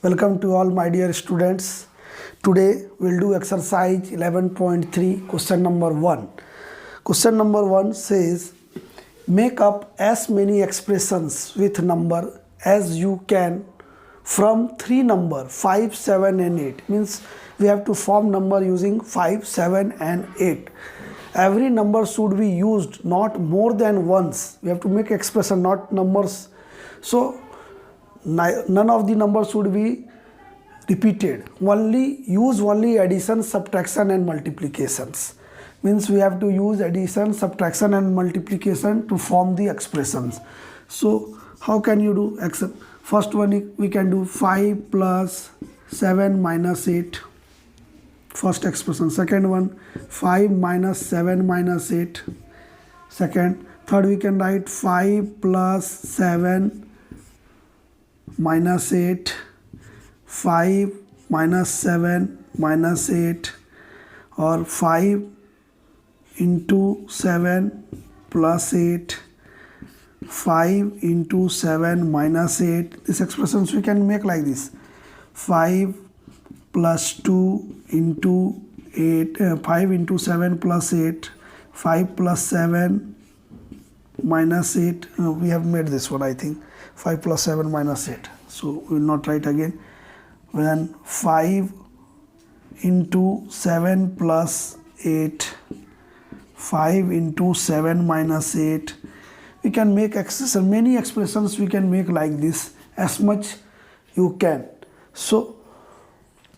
Welcome to all my dear students. Today we'll do exercise 11.3 question number 1. Question number 1 says make up as many expressions with number as you can from three number 5, 7 and 8. Means we have to form number using 5, 7 and 8. Every number should be used not more than once. We have to make expression, not numbers. So none of the numbers should be repeated. Use only addition, subtraction and multiplications. Means we have to use addition, subtraction and multiplication to form the expressions. So how can you do? First one we can do 5 plus 7 minus 8. First expression. Second one 5 minus 7 minus 8. Second. Third we can write 5 plus 7 minus 8, 5 minus 7 minus 8, or 5 into 7 plus 8, 5 into 7 minus 8. These expressions we can make like this: 5 plus 2 into 8, 5 into 7 plus 8, 5 plus 7 minus 8. We have made this one, I think. 5 plus 7 minus 8. So we will not write again. Then 5 into 7 plus 8, 5 into 7 minus 8. We can make many expressions we can make like this, as much you can. So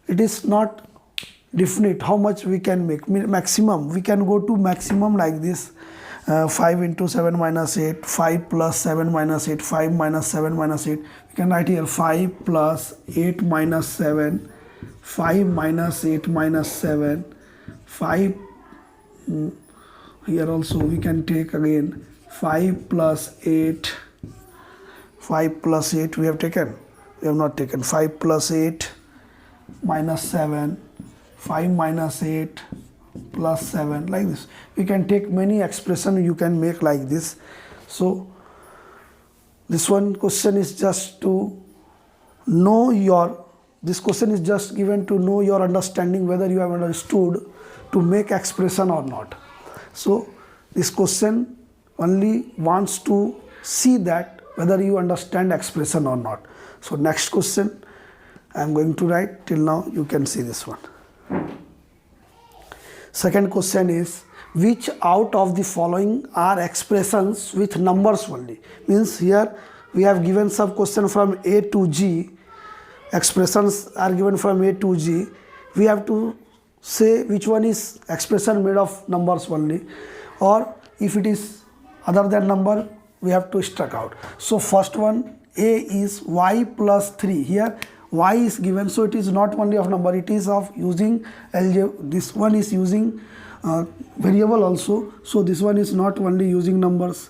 it is not definite how much we can make. Maximum, we can go to maximum like this. 5 into 7 minus 8, 5 plus 7 minus 8, 5 minus 7 minus 8. We can write here 5 plus 8 minus 7, 5 minus 8 minus 7, 5. Here also we can take again 5 plus 8, 5 plus 8 we have taken. We have not taken 5 plus 8 minus 7, 5 minus 8 plus 7, like this. We can take many expression you can make like this. So this one question is just to know this question is just given to know your understanding, whether you have understood to make expression or not. So this question only wants to see that whether you understand expression or not. So next question I am going to write. Till now you can see this one. Second question is which out of the following are expressions with numbers only. Means here we have given some question from A to G. Expressions are given from A to G. We have to say which one is expression made of numbers only, or if it is other than number we have to struck out. So first one, A is y plus 3. Here y is given, so it is not only of number, it is of using algebra. This one is using variable also, so this one is not only using numbers.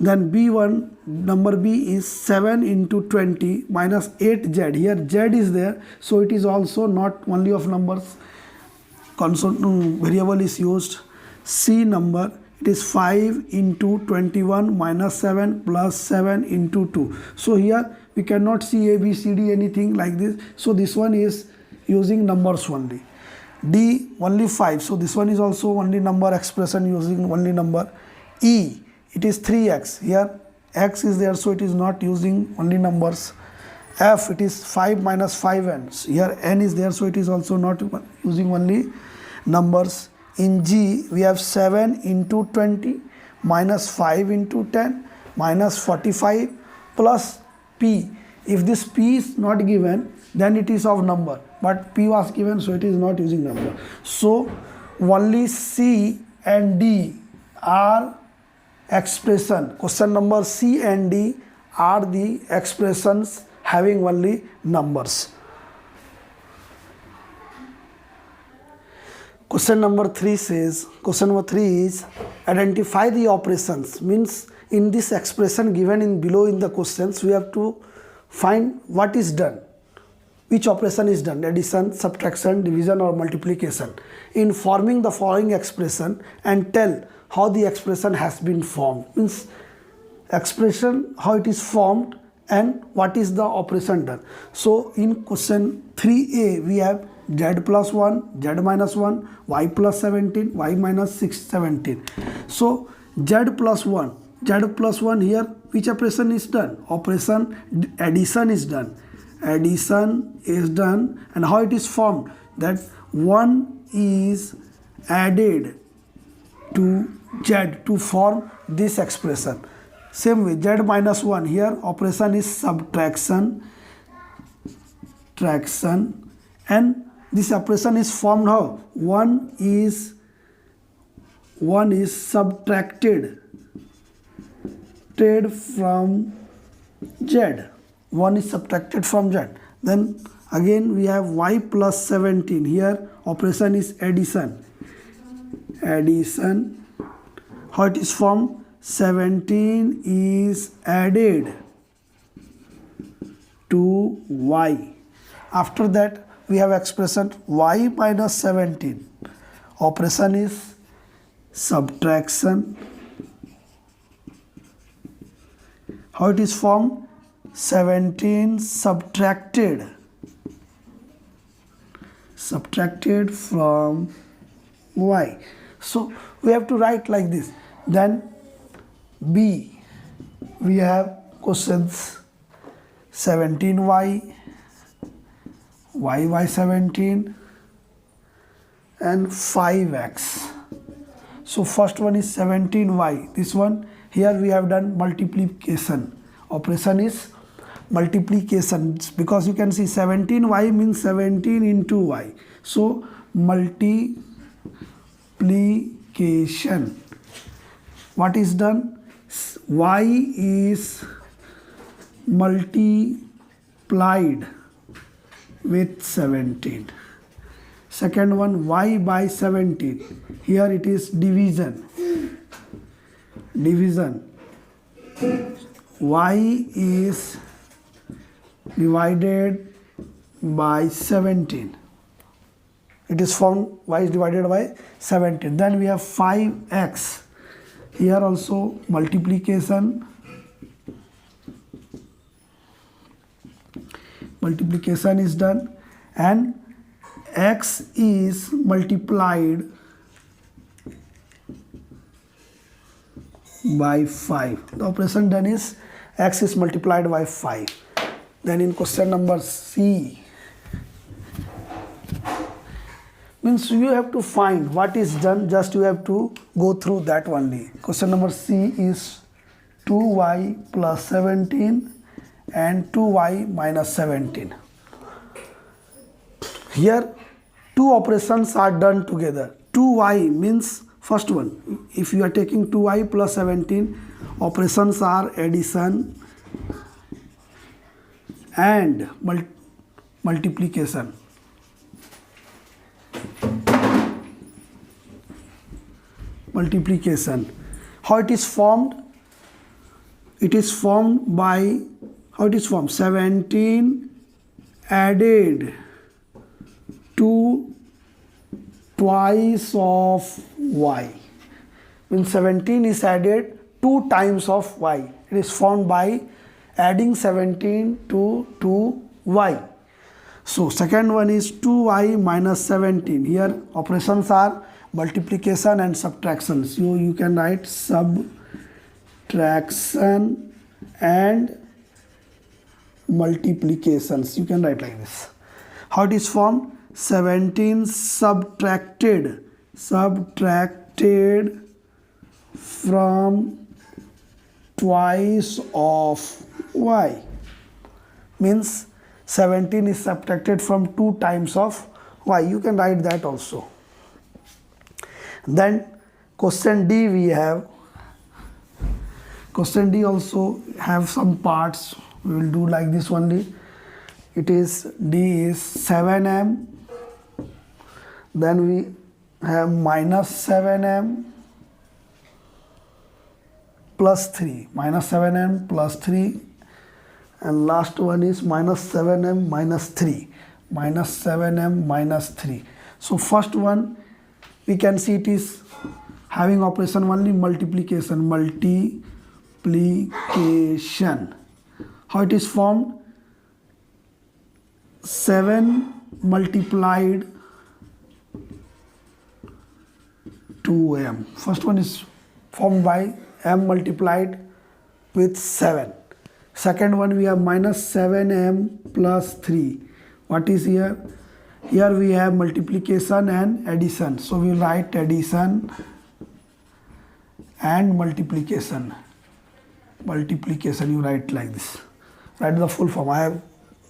Then B1, number B is 7 into 20 minus 8z. Here z is there, so it is also not only of numbers. Variable is used. C number, it is 5 into 21 minus 7 plus 7 into 2. So here we cannot see A, B, C, D, anything like this. So this one is using numbers only. D, only 5. So this one is also only number expression using only number. E, it is 3x. Here x is there, so it is not using only numbers. F, it is 5 minus 5n. Here n is there, so it is also not using only numbers. In G, we have 7 into 20 minus 5 into 10 minus 45 plus P. If this P is not given, then it is of number, but P was given, so it is not using number. So only C and D are expression. Question number C and D are the expressions having only numbers. Question number 3 says, question number 3 is identify the operations. Means in this expression given in below in the questions, we have to find what is done, which operation is done, addition, subtraction, division or multiplication, in forming the following expression, and tell how the expression has been formed. Means expression, how it is formed and what is the operation done. So in question 3a we have z plus 1, z minus 1, y plus 17, y minus 17. So z plus 1 here, which operation is done? Operation addition is done. Addition is done, and how it is formed? That 1 is added to z to form this expression. Same way, z minus 1, here operation is subtraction, and this operation is formed how? 1 is subtracted from z. 1 is subtracted from z. Then again we have y plus 17. Here operation is addition. How it is formed? 17 is added to y. After that we have expression y minus 17. Operation is subtraction. How it is formed? 17 subtracted from y. So we have to write like this. Then B, we have questions 17y, y 17 and 5x. So first one is 17y. This one, here we have done multiplication. Operation is multiplication, because you can see 17y means 17 into y. So multiplication. What is done? Y is multiplied with 17. Second one, y by 17. Here it is division. Y is divided by 17. It is formed y is divided by 17. Then we have 5x. Here also multiplication. Multiplication is done, and x is multiplied by 5. The operation done is x is multiplied by 5. Then in question number C, means you have to find what is done, just you have to go through that only. Question number C is 2y plus 17 and 2y minus 17. Here two operations are done together. 2y means first one, if you are taking 2y plus 17, operations are addition and multiplication. How it is formed? It is formed by, how it is formed? 17 added to twice of y. Means 17 is added 2 times of y. It is formed by adding 17 to 2y. So second one is 2y minus 17. Here operations are multiplication and subtraction. So you can write subtraction and multiplications. You can write like this. How it is formed? 17 subtracted from twice of y. Means 17 is subtracted from 2 times of y. You can write that also. Then question D we have. Question D also have some parts. We will do like this only. It is D is 7m. Then we have minus 7m plus 3. Minus 7m plus 3. And last one is minus 7m minus 3. Minus 7m minus 3. So first one, we can see it is having operation only multiplication. How it is formed? 7 multiplied 2m. First one is formed by m multiplied with 7. Second one we have minus 7m plus 3. What is here? Here we have multiplication and addition. So we write addition and multiplication. Multiplication you write like this. Write the full form.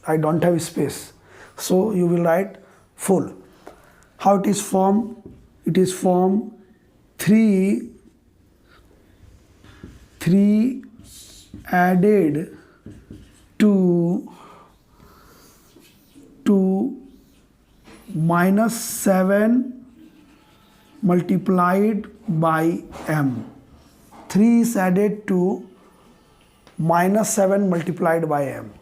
I don't have space. So you will write full. How it is formed? It is formed 3 added to minus 7 multiplied by m. 3 is added to minus 7 multiplied by m.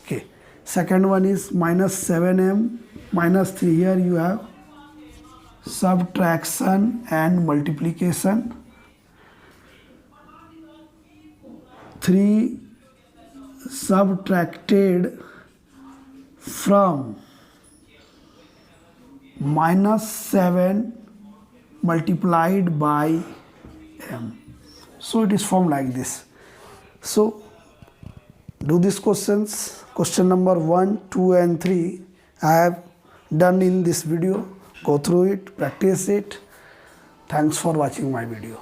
Okay. Second one is minus 7m minus 3. Here you have subtraction and multiplication. 3 subtracted from minus 7 multiplied by m. So it is formed like this. So do these questions. Question number 1, 2 and 3 I have done in this video. Go through it, practice it. Thanks for watching my video.